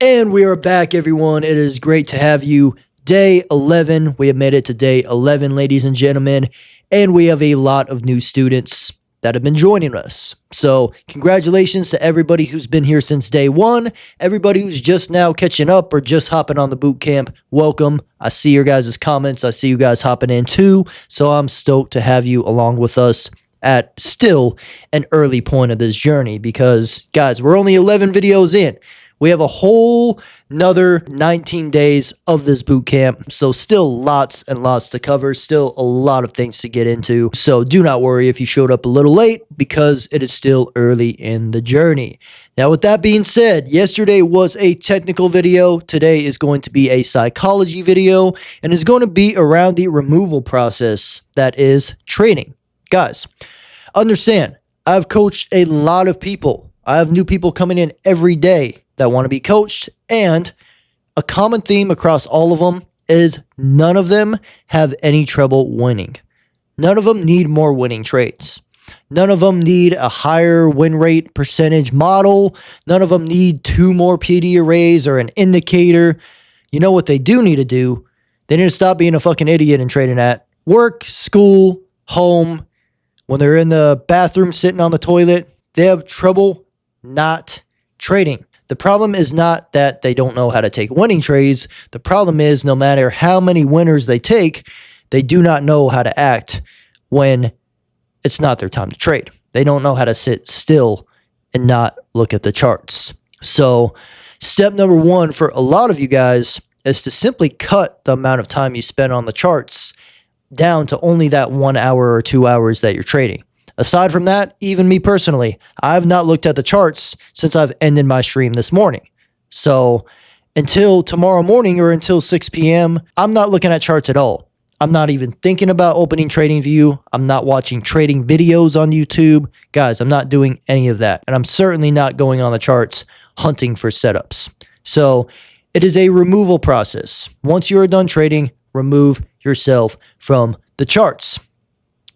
And we are back, everyone. It is great to have you. Day 11. We have made it to day 11, ladies and gentlemen. And we have a lot of new students that have been joining us. So congratulations to everybody who's been here since day one. Everybody who's just now catching up or just hopping on the boot camp, welcome. I see your guys' comments. I see you guys hopping in too. So I'm stoked to have you along with us at still an early point of this journey because, guys, we're only 11 videos in. We have a whole another 19 days of this boot camp. So still lots and lots to cover. Still a lot of things to get into. So do not worry if you showed up a little late because it is still early in the journey. Now, with that being said, yesterday was a technical video. Today is going to be a psychology video and is going to be around the removal process that is training. Guys, understand, I've coached a lot of people. I have new people coming in every day that want to be coached, and a common theme across all of them is none of them have any trouble winning. None of them need more winning trades. None of them need a higher win rate percentage model. None of them need 2 more PD arrays or an indicator. You know what they do need to do? They need to stop being a fucking idiot and trading at work, school, home. When they're in the bathroom sitting on the toilet, they have trouble not trading. The problem is not that they don't know how to take winning trades. The problem is no matter how many winners they take, they do not know how to act when it's not their time to trade. They don't know how to sit still and not look at the charts. So step number 1 for a lot of you guys is to simply cut the amount of time you spend on the charts down to only that 1 hour or 2 hours that you're trading. Aside from that, even me personally, I've not looked at the charts since I've ended my stream this morning. So until tomorrow morning or until 6 p.m., I'm not looking at charts at all. I'm not even thinking about opening TradingView. I'm not watching trading videos on YouTube. Guys, I'm not doing any of that. And I'm certainly not going on the charts hunting for setups. So it is a removal process. Once you are done trading, remove yourself from the charts.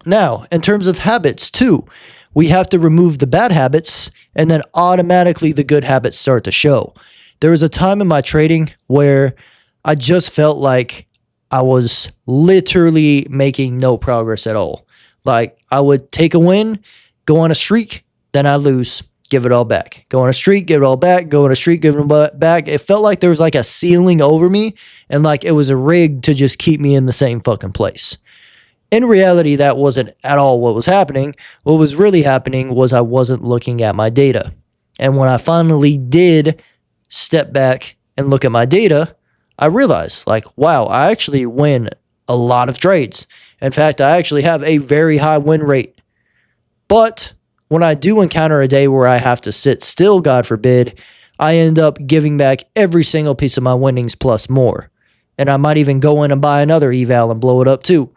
Now, in terms of habits too, we have to remove the bad habits and then automatically the good habits start to show. There was a time in my trading where I just felt like I was literally making no progress at all. Like I would take a win, go on a streak, then I lose, give it all back. Go on a streak, give it all back, go on a streak, give it all back. It felt like there was like a ceiling over me and like it was a rig to just keep me in the same fucking place. In reality, that wasn't at all what was happening. What was really happening was I wasn't looking at my data. And when I finally did step back and look at my data, I realized like, wow, I actually win a lot of trades. In fact, I actually have a very high win rate. But when I do encounter a day where I have to sit still, God forbid, I end up giving back every single piece of my winnings plus more. And I might even go in and buy another eval and blow it up too.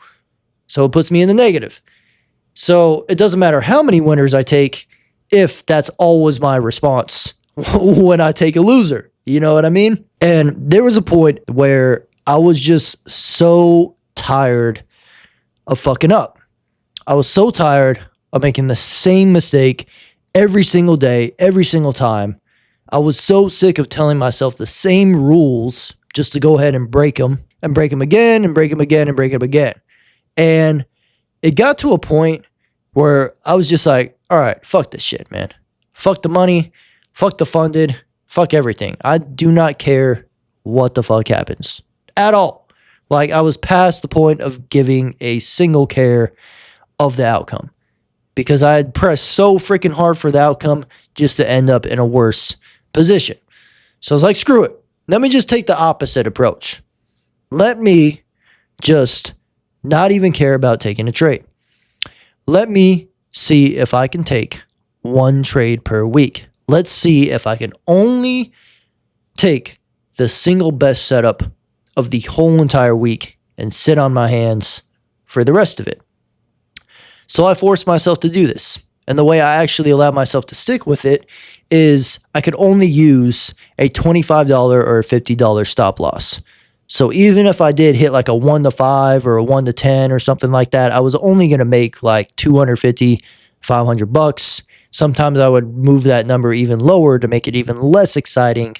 So it puts me in the negative. So it doesn't matter how many winners I take if that's always my response when I take a loser. You know what I mean? And there was a point where I was just so tired of fucking up. I was so tired of making the same mistake every single day, every single time. I was so sick of telling myself the same rules just to go ahead and break them again and break them again and break them again. And it got to a point where I was just like, all right, fuck this shit, man. Fuck the money. Fuck the funded. Fuck everything. I do not care what the fuck happens at all. Like I was past the point of giving a single care of the outcome because I had pressed so freaking hard for the outcome just to end up in a worse position. So I was like, screw it. Let me just take the opposite approach. Let me just not even care about taking a trade. Let me see if I can take 1 trade per week. Let's see if I can only take the single best setup of the whole entire week and sit on my hands for the rest of it. So I forced myself to do this. And the way I actually allowed myself to stick with it is I could only use a $25 or a $50 stop loss. So even if I did hit like a 1 to 5 or a 1 to 10 or something like that, I was only going to make like $250, $500. Sometimes I would move that number even lower to make it even less exciting.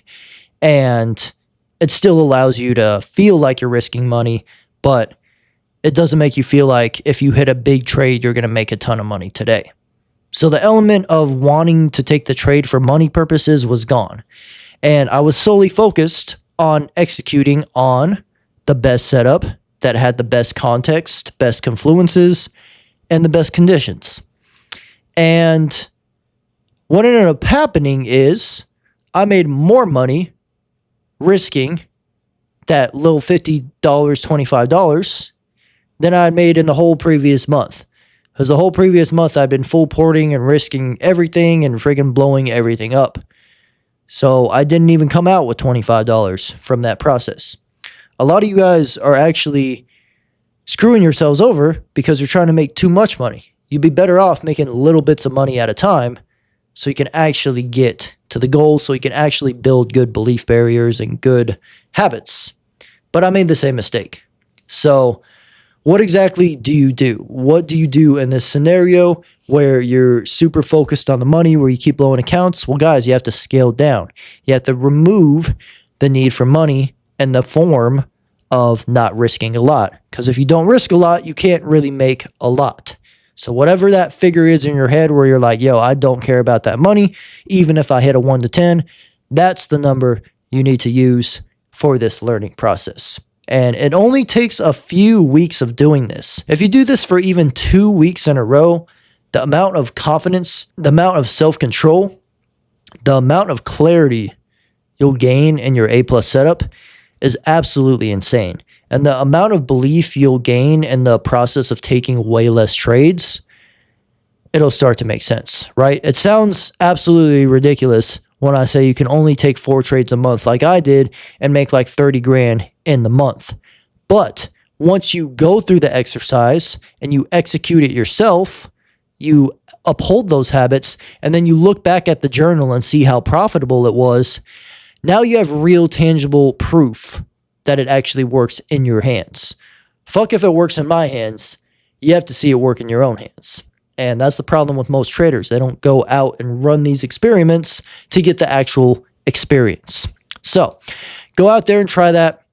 and it still allows you to feel like you're risking money, but it doesn't make you feel like if you hit a big trade, you're going to make a ton of money today. So the element of wanting to take the trade for money purposes was gone. And I was solely focused on executing on the best setup that had the best context, best confluences, and the best conditions. And what ended up happening is I made more money risking that little $50, $25 than I had made in the whole previous month. Because the whole previous month I'd been full porting and risking everything and friggin' blowing everything up. So I didn't even come out with $25 from that process. A lot of you guys are actually screwing yourselves over because you're trying to make too much money. You'd be better off making little bits of money at a time so you can actually get to the goal, so you can actually build good belief barriers and good habits. But I made the same mistake. So what exactly do you do? What do you do in this scenario where you're super focused on the money, where you keep blowing accounts? Well, guys, you have to scale down. You have to remove the need for money in the form of not risking a lot. Because if you don't risk a lot, you can't really make a lot. So whatever that figure is in your head where you're like, yo, I don't care about that money, even if I hit a 1 to 10, that's the number you need to use for this learning process. And it only takes a few weeks of doing this. If you do this for even 2 weeks in a row, the amount of confidence, the amount of self-control, the amount of clarity you'll gain in your A+ setup is absolutely insane. And the amount of belief you'll gain in the process of taking way less trades, it'll start to make sense, right? It sounds absolutely ridiculous when I say you can only take 4 trades a month like I did and make like 30 grand in the month. But once you go through the exercise and you execute it yourself, you uphold those habits, and then you look back at the journal and see how profitable it was. Now you have real tangible proof that it actually works in your hands. Fuck if it works in my hands. You have to see it work in your own hands. And that's the problem with most traders. They don't go out and run these experiments to get the actual experience. So go out there and try that.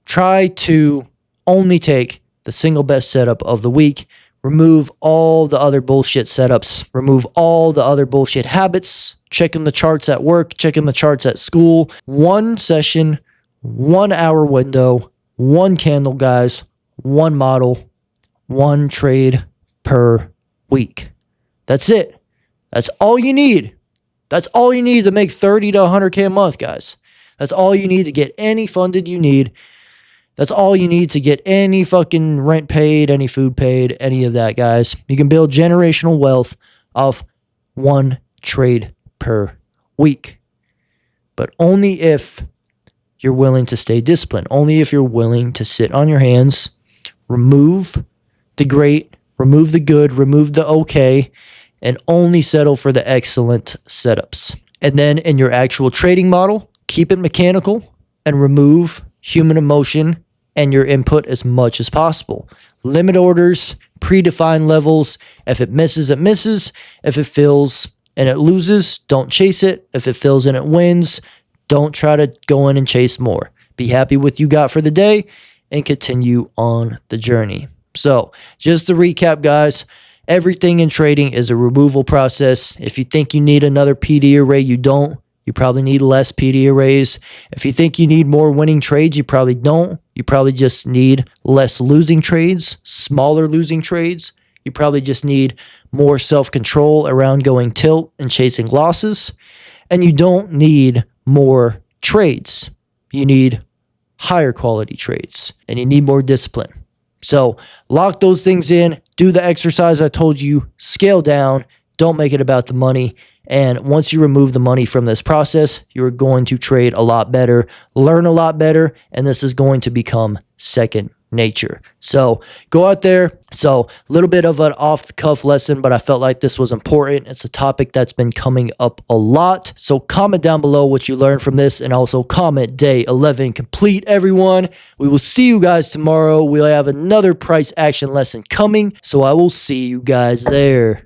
Try to only take the single best setup of the week. Remove all the other bullshit setups. Remove all the other bullshit habits. Checking the charts at work. Checking the charts at school. 1 session, 1 hour window, 1 candle, guys, 1 model, 1 trade per week. That's it. That's all you need. That's all you need to make 30 to 100K a month, guys. That's all you need to get any funded you need. That's all you need to get any fucking rent paid, any food paid, any of that, guys. You can build generational wealth off 1 trade per week. But only if you're willing to stay disciplined. Only if you're willing to sit on your hands, remove the great, remove the good, remove the okay, and only settle for the excellent setups. And then in your actual trading model, keep it mechanical and remove human emotion and your input as much as possible. Limit orders, predefined levels. If it misses, it misses. If it fills and it loses, don't chase it. If it fills and it wins, don't try to go in and chase more. Be happy with what you got for the day and continue on the journey. So just to recap, guys, everything in trading is a removal process. If you think you need another PD array, you don't. You probably need less PD arrays. If you think you need more winning trades, you probably don't. You probably just need less losing trades, smaller losing trades. You probably just need more self-control around going tilt and chasing losses. And you don't need more trades. You need higher quality trades, and you need more discipline. So lock those things in, do the exercise I told you, scale down, don't make it about the money. And once you remove the money from this process, you're going to trade a lot better, learn a lot better, and this is going to become second nature. So go out there. So a little bit of an off-the-cuff lesson, but I felt like this was important. It's a topic that's been coming up a lot. So comment down below what you learned from this, and also comment day 11 complete, everyone. We will see you guys tomorrow. We'll have another price action lesson coming, so I will see you guys there.